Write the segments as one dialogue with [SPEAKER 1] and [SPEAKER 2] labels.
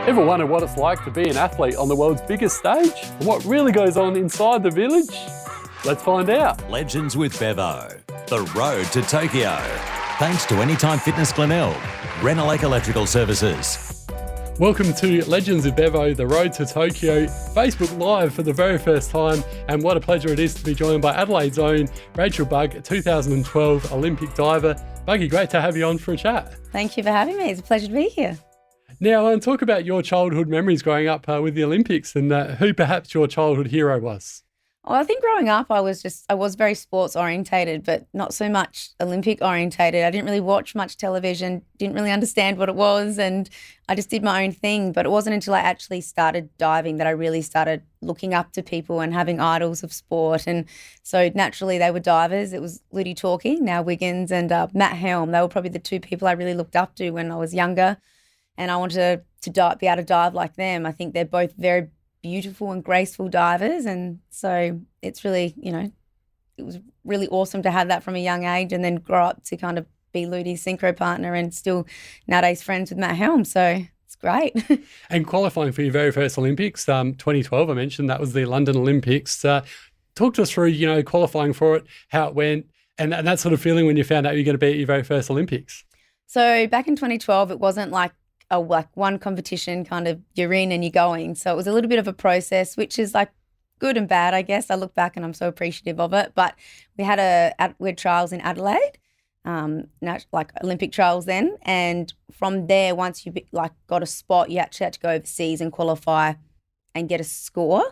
[SPEAKER 1] Ever wonder what it's like to be an athlete on the world's biggest stage? And what really goes on inside the village? Let's find out.
[SPEAKER 2] Legends with Bevo. The road to Tokyo. Thanks to Anytime Fitness Glenelg. Renelec Electrical Services.
[SPEAKER 1] Welcome to Legends with Bevo, the road to Tokyo, Facebook Live for the very first time. And what a pleasure it is to be joined by Adelaide's own Rachel Bugg, 2012 Olympic diver. Buggy, great to have you on for a chat.
[SPEAKER 3] Thank you for having me. It's a pleasure to be here.
[SPEAKER 1] Now, talk about your childhood memories growing up with the Olympics and who perhaps your childhood hero was.
[SPEAKER 3] Well, I think growing up I was very sports orientated, but not so much Olympic orientated. I didn't really watch much television, didn't really understand what it was, and I just did my own thing. But it wasn't until I actually started diving that I really started looking up to people and having idols of sport. And so naturally they were divers. It was Ludi Talkie, now Wiggins, and Matt Helm. They were probably the two people I really looked up to when I was younger. And I wanted to be able to dive like them. I think they're both very beautiful and graceful divers. And so it's really, it was really awesome to have that from a young age and then grow up to kind of be Ludi's synchro partner and still nowadays friends with Matt Helm. So it's great.
[SPEAKER 1] And qualifying for your very first Olympics, 2012, I mentioned that was the London Olympics. Talk to us through, qualifying for it, how it went, and that sort of feeling when you found out you were going to be at your very first Olympics.
[SPEAKER 3] So back in 2012, it wasn't like one competition kind of you're in and you're going. So it was a little bit of a process, which is like good and bad, I guess. I look back and I'm so appreciative of it. But we had trials in Adelaide, like Olympic trials then. And from there, once you got a spot, you actually had to go overseas and qualify and get a score.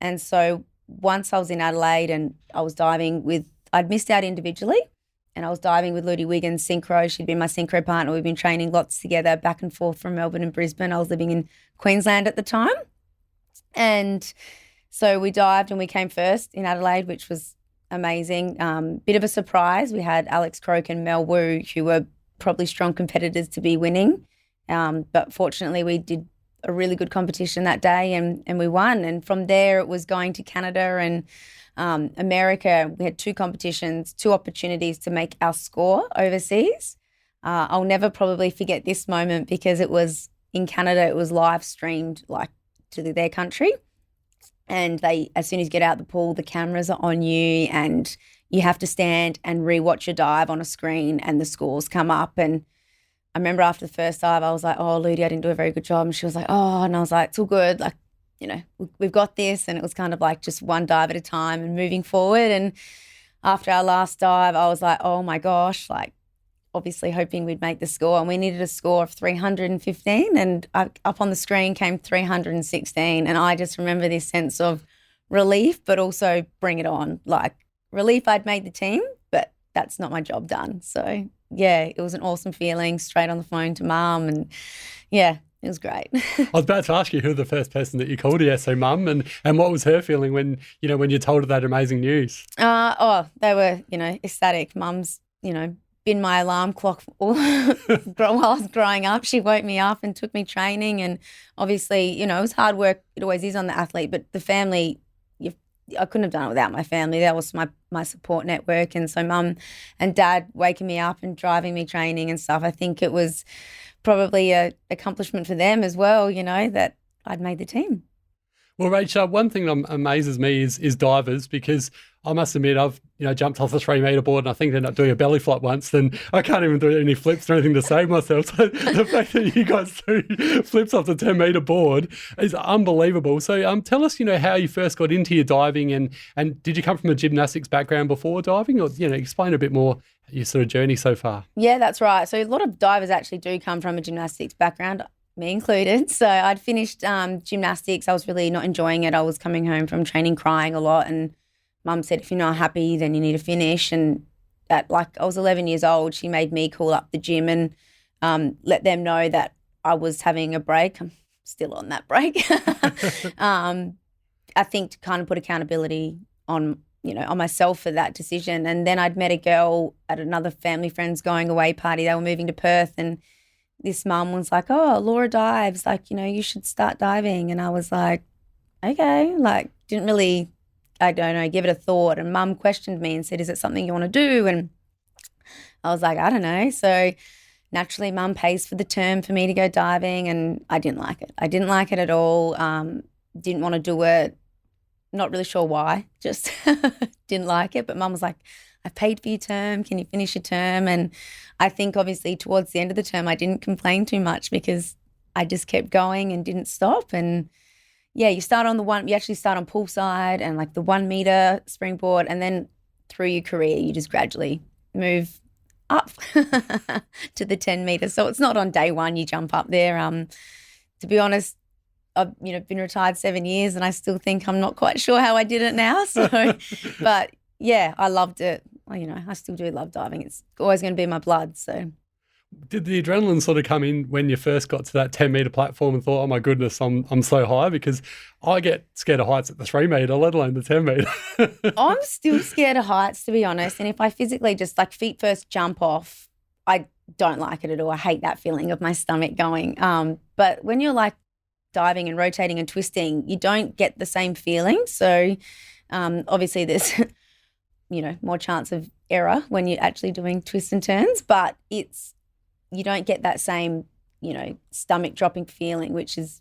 [SPEAKER 3] And so once I was in Adelaide and I was diving I'd missed out individually. And I was diving with Ludi Wiggins, synchro. She'd been my synchro partner. We've been training lots together back and forth from Melbourne and Brisbane. I was living in Queensland at the time. And so we dived and we came first in Adelaide, which was amazing. Bit of a surprise. We had Alex Croak and Mel Wu, who were probably strong competitors to be winning. But fortunately, we did a really good competition that day and we won. And from there, it was going to Canada and America. We had two competitions, two opportunities to make our score overseas. I'll never probably forget this moment because it was in Canada, it was live streamed to their country. And as soon as you get out the pool, the cameras are on you and you have to stand and rewatch your dive on a screen and the scores come up. And I remember after the first dive, I was like, oh, Ludi, I didn't do a very good job. And she was like, oh, and I was like, it's all good. We've got this. And it was kind of like just one dive at a time and moving forward. And after our last dive, I was like, oh my gosh, obviously hoping we'd make the score. And we needed a score of 315 and up on the screen came 316. And I just remember this sense of relief, but also bring it on. Relief I'd made the team, but that's not my job done. So yeah, it was an awesome feeling, straight on the phone to Mum and yeah, it was great.
[SPEAKER 1] I was about to ask you who the first person that you called her, so Mum, and what was her feeling when you told her that amazing news?
[SPEAKER 3] They were, ecstatic. Mum's, been my alarm clock while I was growing up. She woke me up and took me training and obviously, it was hard work. It always is on the athlete, but the family, I couldn't have done it without my family. That was my support network. And so Mum and Dad waking me up and driving me training and stuff, I think it was probably an accomplishment for them as well, that I'd made the team.
[SPEAKER 1] Well, Rach, one thing that amazes me is divers because I must admit I've jumped off the 3-metre board and I think I ended up doing a belly flop once and I can't even do any flips or anything to save myself. So the fact that you guys do flips off the 10-metre board is unbelievable. So tell us, how you first got into your diving and did you come from a gymnastics background before diving or, explain a bit more your sort of journey so far.
[SPEAKER 3] Yeah, that's right. So a lot of divers actually do come from a gymnastics background, me included. So I'd finished gymnastics. I was really not enjoying it. I was coming home from training crying a lot and Mum said, if you're not happy, then you need to finish. And I was 11 years old, she made me call up the gym and let them know that I was having a break. I'm still on that break. I think to kind of put accountability on myself for that decision. And then I'd met a girl at another family friend's going away party. They were moving to Perth and this mum was like, oh, Laura dives, you should start diving. And I was like, okay, didn't really, give it a thought. And Mum questioned me and said, is it something you want to do? And I was like, I don't know. So naturally mum pays for the term for me to go diving, and I didn't like it. I didn't like it at all. Didn't want to do it. Not really sure why, just didn't like it. But mum was like, I've paid for your term. Can you finish your term? And I think obviously towards the end of the term, I didn't complain too much because I just kept going and didn't stop. And yeah, you actually start on poolside and like the 1 meter springboard. And then through your career, you just gradually move up to the 10 meters. So it's not on day one you jump up there. To be honest, I've been retired 7 years and I still think I'm not quite sure how I did it now. So, but yeah, I loved it. I still do love diving. It's always going to be in my blood. So,
[SPEAKER 1] did the adrenaline sort of come in when you first got to that 10 meter platform and thought, oh my goodness, I'm so high? Because I get scared of heights at the 3 meter, let alone the 10 meter.
[SPEAKER 3] I'm still scared of heights, to be honest. And if I physically just like feet first jump off, I don't like it at all. I hate that feeling of my stomach going. But when you're like diving and rotating and twisting, you don't get the same feeling. So obviously there's more chance of error when you're actually doing twists and turns, but you don't get that same stomach dropping feeling, which is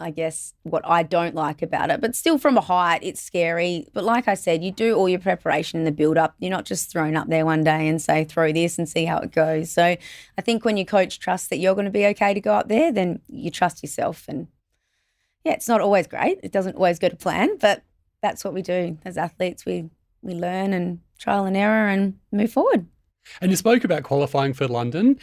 [SPEAKER 3] I guess what I don't like about it. But still, from a height, it's scary. But like I said, you do all your preparation in the build up. You're not just thrown up there one day and say throw this and see how it goes. So I think when your coach trusts that you're going to be okay to go up there, then you trust yourself. And yeah, it's not always great. It doesn't always go to plan, but that's what we do as athletes. We learn and trial and error and move forward.
[SPEAKER 1] And you spoke about qualifying for London.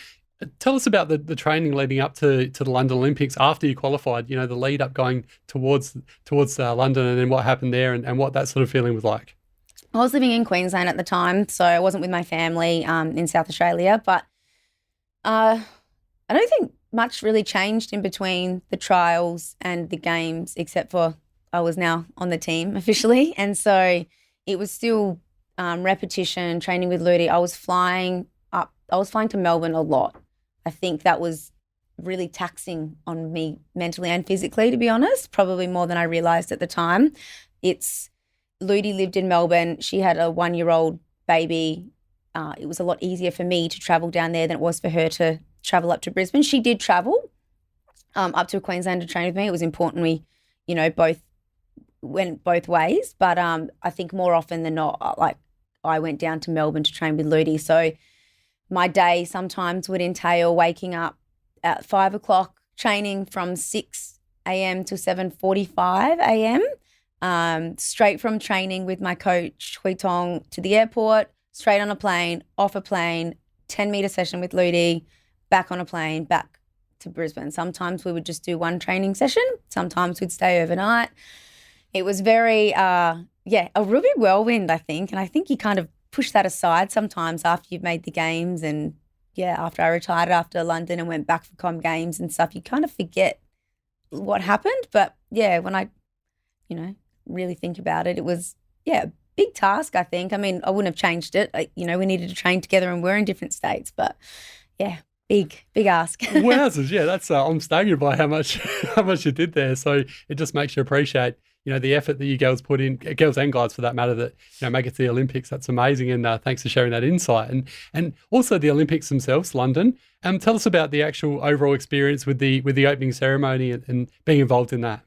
[SPEAKER 1] Tell us about the training leading up to the London Olympics after you qualified, the lead up going towards London, and then what happened there and what that sort of feeling was like.
[SPEAKER 3] I was living in Queensland at the time, so I wasn't with my family in South Australia, but I don't think much really changed in between the trials and the games, except for I was now on the team officially. And so it was still repetition, training with Ludi. I was flying to Melbourne a lot. I think that was really taxing on me mentally and physically, to be honest, probably more than I realised at the time. Ludi lived in Melbourne. She had a 1-year-old baby. It was a lot easier for me to travel down there than it was for her to travel up to Brisbane. She did travel up to Queensland to train with me. It was important we, both went both ways. But I think more often than not, like I went down to Melbourne to train with Ludi. So my day sometimes would entail waking up at 5 o'clock, training from 6 a.m. to 7:45 a.m., straight from training with my coach, Hui Tong, to the airport, straight on a plane, off a plane, 10-meter session with Ludi, back on a plane, back to Brisbane. Sometimes we would just do one training session. Sometimes we'd stay overnight. It was very, a real big whirlwind, I think. And I think you kind of push that aside sometimes after you've made the games. And after I retired after London and went back for Com Games and stuff, you kind of forget what happened. But when I, really think about it, it was, a big task, I think. I mean, I wouldn't have changed it. We needed to train together and we're in different states, but big ask.
[SPEAKER 1] Wowzers, that's I'm staggered by how much you did there. So it just makes you appreciate the effort that you girls put in, girls and guys for that matter, that make it to the Olympics. That's amazing, and thanks for sharing that insight. And also the Olympics themselves, London. Tell us about the actual overall experience with the opening ceremony and being involved in that.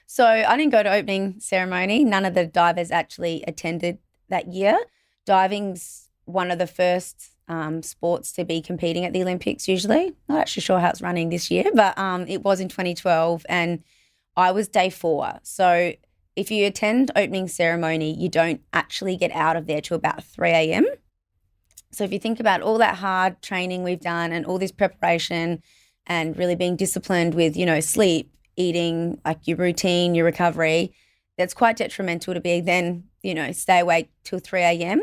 [SPEAKER 3] So I didn't go to opening ceremony. None of the divers actually attended that year. Diving's one of the first sports to be competing at the Olympics usually. Not actually sure how it's running this year, but it was in 2012 and I was day 4. So if you attend opening ceremony, you don't actually get out of there till about 3 a.m. So if you think about all that hard training we've done and all this preparation and really being disciplined with, sleep, eating, like your routine, your recovery, that's quite detrimental to be then, stay awake till 3 a.m.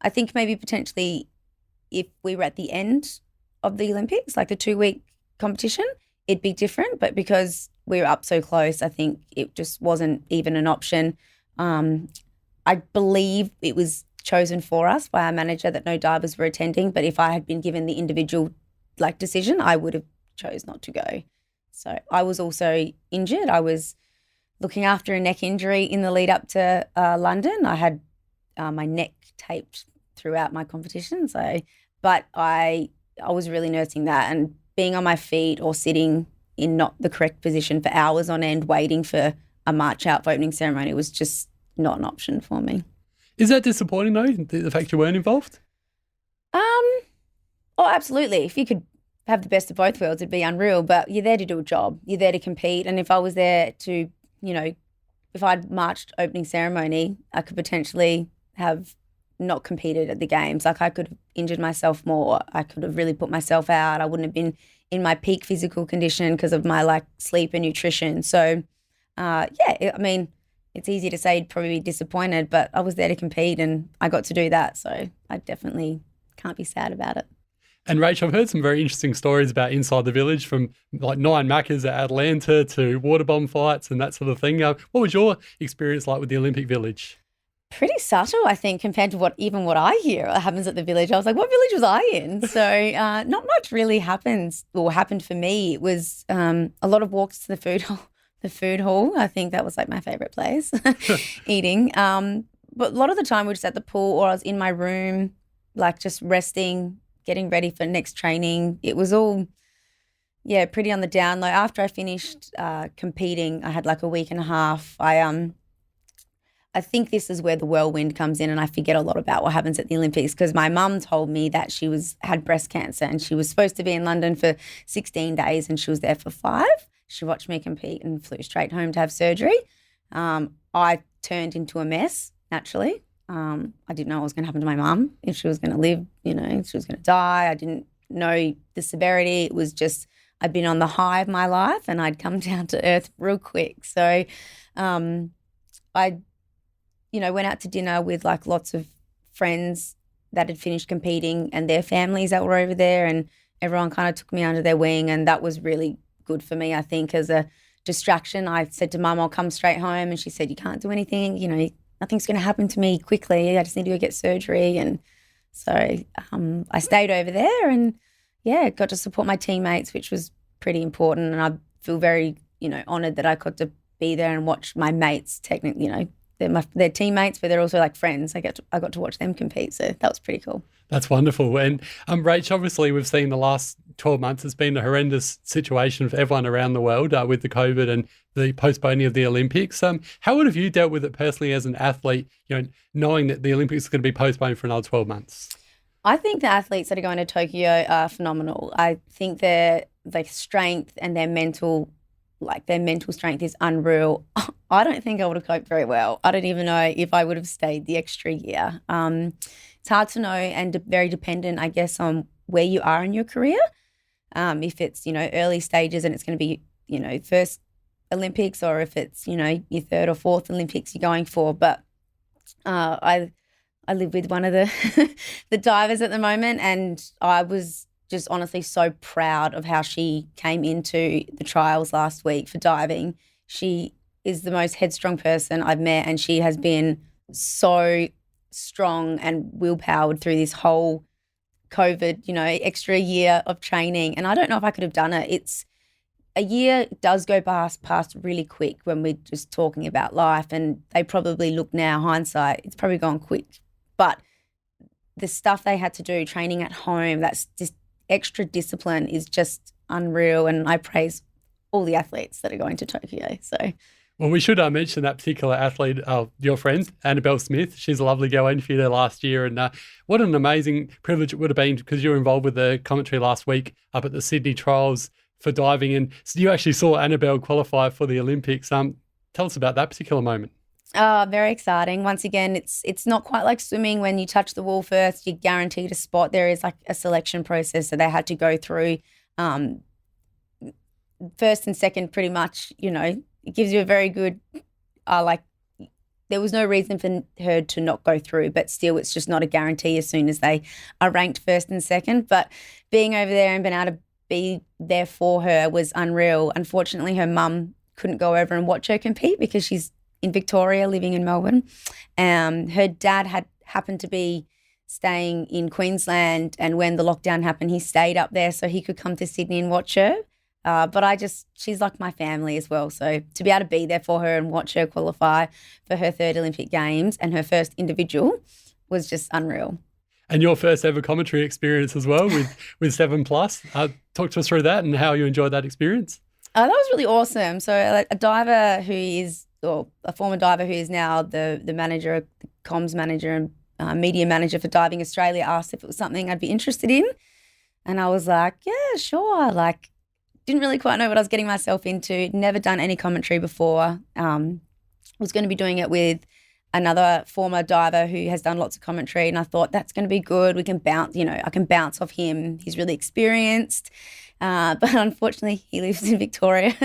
[SPEAKER 3] I think maybe potentially if we were at the end of the Olympics, like the 2-week competition, it'd be different. But because we were up so close, I think it just wasn't even an option. I believe it was chosen for us by our manager that no divers were attending, but if I had been given the individual decision, I would have chose not to go. So I was also injured. I was looking after a neck injury in the lead up to London. I had my neck taped throughout my competition. But I I was really nursing that, and being on my feet or sitting in not the correct position for hours on end waiting for a march out for opening ceremony was just not an option for me.
[SPEAKER 1] Is that disappointing though, the fact you weren't involved?
[SPEAKER 3] Oh, absolutely. If you could have the best of both worlds, it'd be unreal. But you're there to do a job. You're there to compete. And if I was there to, if I'd marched opening ceremony, I could potentially have not competed at the games. Like I could have injured myself more. I could have really put myself out. I wouldn't have been in my peak physical condition because of my sleep and nutrition. So, it's easy to say you'd probably be disappointed, but I was there to compete and I got to do that. So I definitely can't be sad about it.
[SPEAKER 1] And Rach, I've heard some very interesting stories about inside the village, from 9 Maccas at Atlanta to water bomb fights and that sort of thing. What was your experience like with the Olympic Village?
[SPEAKER 3] Pretty subtle, I think, compared to what I hear happens at the village. I was like, what village was I in? So not much really happened for me. It was a lot of walks to the food hall. The food hall, I think that was my favourite place, eating. But a lot of the time we were just at the pool, or I was in my room, just resting, getting ready for next training. It was all, pretty on the down low. After I finished competing, I had a week and a half. I think this is where the whirlwind comes in, and I forget a lot about what happens at the Olympics, because my mum told me that she had breast cancer and she was supposed to be in London for 16 days and she was there for 5. She watched me compete and flew straight home to have surgery. I turned into a mess, naturally. I didn't know what was going to happen to my mum, if she was going to live, if she was going to die. I didn't know the severity. It was just I'd been on the high of my life and I'd come down to earth real quick. So I went out to dinner with lots of friends that had finished competing and their families that were over there, and everyone kind of took me under their wing, and that was really good for me, I think, as a distraction. I said to Mum, I'll come straight home, and she said, you can't do anything, nothing's going to happen to me quickly. I just need to go get surgery. And so I stayed over there and, got to support my teammates, which was pretty important. And I feel very, honoured that I got to be there and watch my mates, technically, they're teammates, but they're also friends. I got to watch them compete, so that was pretty cool.
[SPEAKER 1] That's wonderful. And Rach, obviously we've seen the last 12 months has been a horrendous situation for everyone around the world with the COVID and the postponing of the Olympics. How would have you dealt with it personally as an athlete, knowing that the Olympics is going to be postponed for another 12 months?
[SPEAKER 3] I think the athletes that are going to Tokyo are phenomenal. I think their strength and their mental strength is unreal. I don't think I would have coped very well. I don't even know if I would have stayed the extra year. It's hard to know, and very dependent, I guess, on where you are in your career. If it's, early stages and it's going to be, first Olympics, or if it's, your third or fourth Olympics you're going for. But I live with one of the the divers at the moment, and I was just honestly so proud of how she came into the trials last week for diving. She is the most headstrong person I've met, and she has been so strong and willpowered through this whole COVID, extra year of training. And I don't know if I could have done it. A year does go past really quick when we're just talking about life, and they probably look now, hindsight, it's probably gone quick. But the stuff they had to do, training at home, that's just extra discipline is just unreal, and I praise all the athletes that are going to Tokyo. So,
[SPEAKER 1] well, we should mention that particular athlete, your friend, Annabelle Smith. She's a lovely girl. I interviewed her last year, and what an amazing privilege it would have been, because you were involved with the commentary last week up at the Sydney Trials for diving, and so you actually saw Annabelle qualify for the Olympics. Tell us about that particular moment.
[SPEAKER 3] Very exciting. Once again, it's not quite like swimming. When you touch the wall first, you're guaranteed a spot. There is a selection process, so they had to go through first and second pretty much. It gives you a very good, there was no reason for her to not go through, but still it's just not a guarantee as soon as they are ranked first and second. But being over there and being able to be there for her was unreal. Unfortunately, her mum couldn't go over and watch her compete because she's in Victoria, living in Melbourne. Her dad had happened to be staying in Queensland, and when the lockdown happened, he stayed up there so he could come to Sydney and watch her. But she's like my family as well. So to be able to be there for her and watch her qualify for her third Olympic Games and her first individual was just unreal.
[SPEAKER 1] And your first ever commentary experience as well with 7 Plus. Talk to us through that and how you enjoyed that experience.
[SPEAKER 3] That was really awesome. So a diver who is, or a former diver who is now the manager, the comms manager and media manager for Diving Australia, asked if it was something I'd be interested in. And I was like, yeah, sure. Like, didn't really quite know what I was getting myself into. Never done any commentary before. Was going to be doing it with another former diver who has done lots of commentary, and I thought that's going to be good. We can bounce, I can bounce off him. He's really experienced. But unfortunately, he lives in Victoria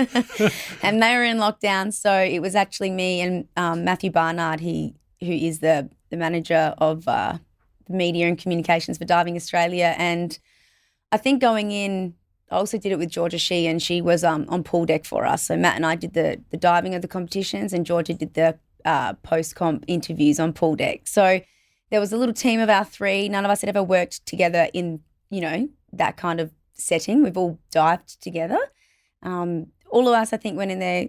[SPEAKER 3] and they were in lockdown. So it was actually me and Matthew Barnard, who is the manager of media and communications for Diving Australia. And I think going in, I also did it with Georgia Shee, and she was on pool deck for us. So Matt and I did the diving of the competitions, and Georgia did the post-comp interviews on pool deck. So there was a little team of our 3. None of us had ever worked together in, that kind of setting. We've all dived together. All of us, I think, went in there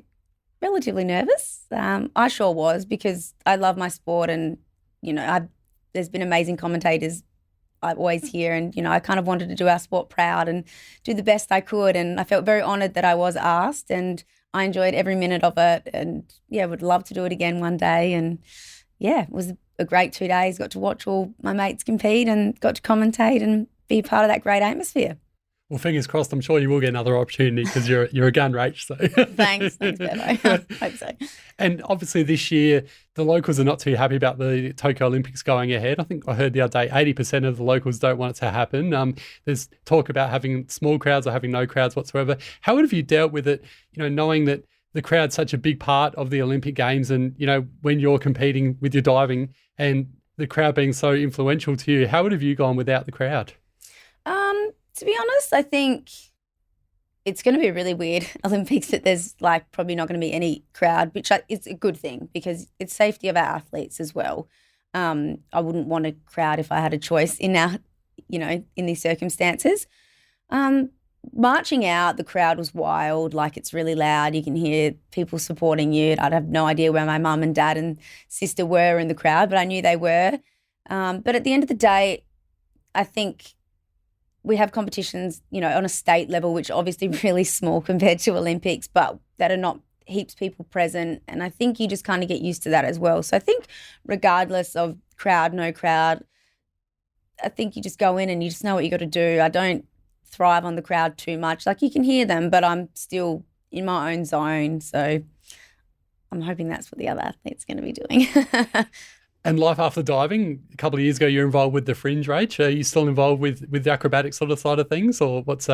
[SPEAKER 3] relatively nervous. I sure was, because I love my sport, and, there's been amazing commentators I always hear, and, I kind of wanted to do our sport proud and do the best I could. And I felt very honoured that I was asked, and I enjoyed every minute of it, and, would love to do it again one day. And, it was a great 2 days. Got to watch all my mates compete and got to commentate and be part of that great atmosphere.
[SPEAKER 1] Well, fingers crossed, I'm sure you will get another opportunity because you're a gun, Rach. So.
[SPEAKER 3] Thanks, Bevo. Hope so.
[SPEAKER 1] And obviously this year, the locals are not too happy about the Tokyo Olympics going ahead. I think I heard the other day 80% of the locals don't want it to happen. There's talk about having small crowds or having no crowds whatsoever. How have you dealt with it, knowing that the crowd's such a big part of the Olympic Games, and, when you're competing with your diving and the crowd being so influential to you, how have you gone without the crowd?
[SPEAKER 3] To be honest, I think it's going to be a really weird Olympics that there's probably not going to be any crowd, which is a good thing because it's safety of our athletes as well. I wouldn't want a crowd if I had a choice in in these circumstances. Marching out, the crowd was wild. It's really loud. You can hear people supporting you. I'd have no idea where my mum and dad and sister were in the crowd, but I knew they were. But at the end of the day, I think we have competitions, on a state level, which are obviously really small compared to Olympics, but that are not heaps people present. And I think you just kind of get used to that as well. So I think regardless of crowd, no crowd, I think you just go in and you just know what you got to do. I don't thrive on the crowd too much. You can hear them, but I'm still in my own zone. So I'm hoping that's what the other athlete's going to be doing.
[SPEAKER 1] And life after diving, a couple of years ago, you're involved with the Fringe, Rach. Are you still involved with the acrobatic sort of side of things, or what's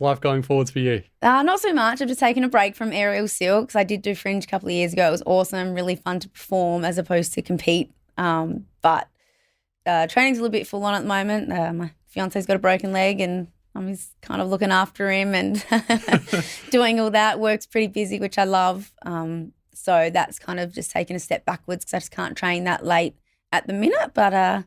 [SPEAKER 1] life going forwards for you?
[SPEAKER 3] Not so much. I've just taken a break from aerial silks. I did do Fringe a couple of years ago. It was awesome, really fun to perform as opposed to compete. But training's a little bit full on at the moment. My fiance's got a broken leg, and I'm just kind of looking after him and doing all that. Work's pretty busy, which I love. So that's kind of just taken a step backwards because I just can't train that late at the minute. But,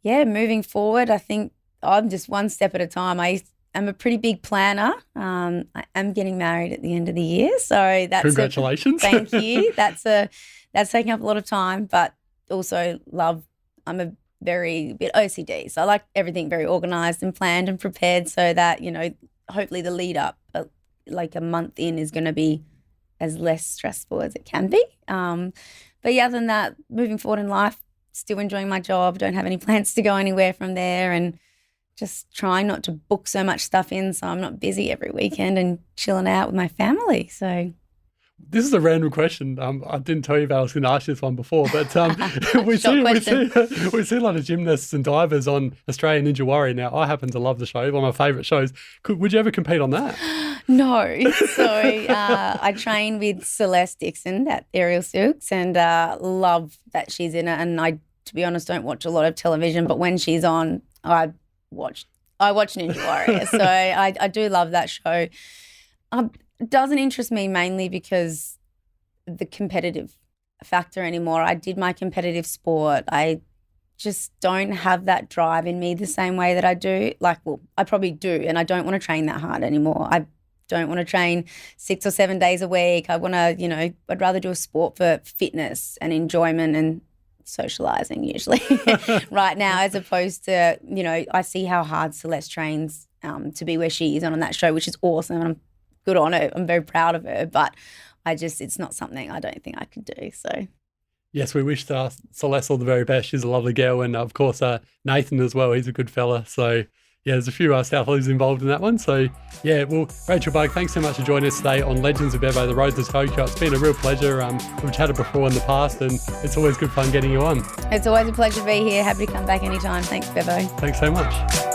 [SPEAKER 3] moving forward, I think I'm just one step at a time. I'm a pretty big planner. I am getting married at the end of the year. So that's
[SPEAKER 1] congratulations.
[SPEAKER 3] Thank you. That's taking up a lot of time, but also I'm a bit OCD. So I like everything very organised and planned and prepared so that, hopefully the lead up, a month in, is going to be as less stressful as it can be. But other than that, moving forward in life, still enjoying my job, don't have any plans to go anywhere from there, and just trying not to book so much stuff in so I'm not busy every weekend and chilling out with my family. So
[SPEAKER 1] this is a random question. I didn't tell you about I was going to ask you this one before, but we see a lot of gymnasts and divers on Australian Ninja Warrior now. I happen to love the show, one of my favourite shows. Would you ever compete on that?
[SPEAKER 3] No. So I train with Celeste Dixon at Aerial Silks, and love that she's in it. And I, to be honest, don't watch a lot of television, but when she's on, I watch Ninja Warrior. So I do love that show. It doesn't interest me mainly because the competitive factor anymore. I did my competitive sport. I just don't have that drive in me the same way that I do. I probably do, and I don't want to train that hard anymore. I don't want to train 6 or 7 days a week. I want to, I'd rather do a sport for fitness and enjoyment and socializing usually right now, as opposed to, you know, I see how hard Celeste trains to be where she is on that show, which is awesome. And I'm good on her. I'm very proud of her, but it's not something I don't think I could do. So.
[SPEAKER 1] Yes, we wish Celeste all the very best. She's a lovely girl. And of course, Nathan as well. He's a good fella. So yeah, there's a few Southlers involved in that one. So yeah, well, Rachel Bugg, thanks so much for joining us today on Legends of Bevo, the Road to Tokyo. It's been a real pleasure. We've chatted before in the past, and it's always good fun getting you on.
[SPEAKER 3] It's always a pleasure to be here. Happy to come back anytime. Thanks, Bevo.
[SPEAKER 1] Thanks so much.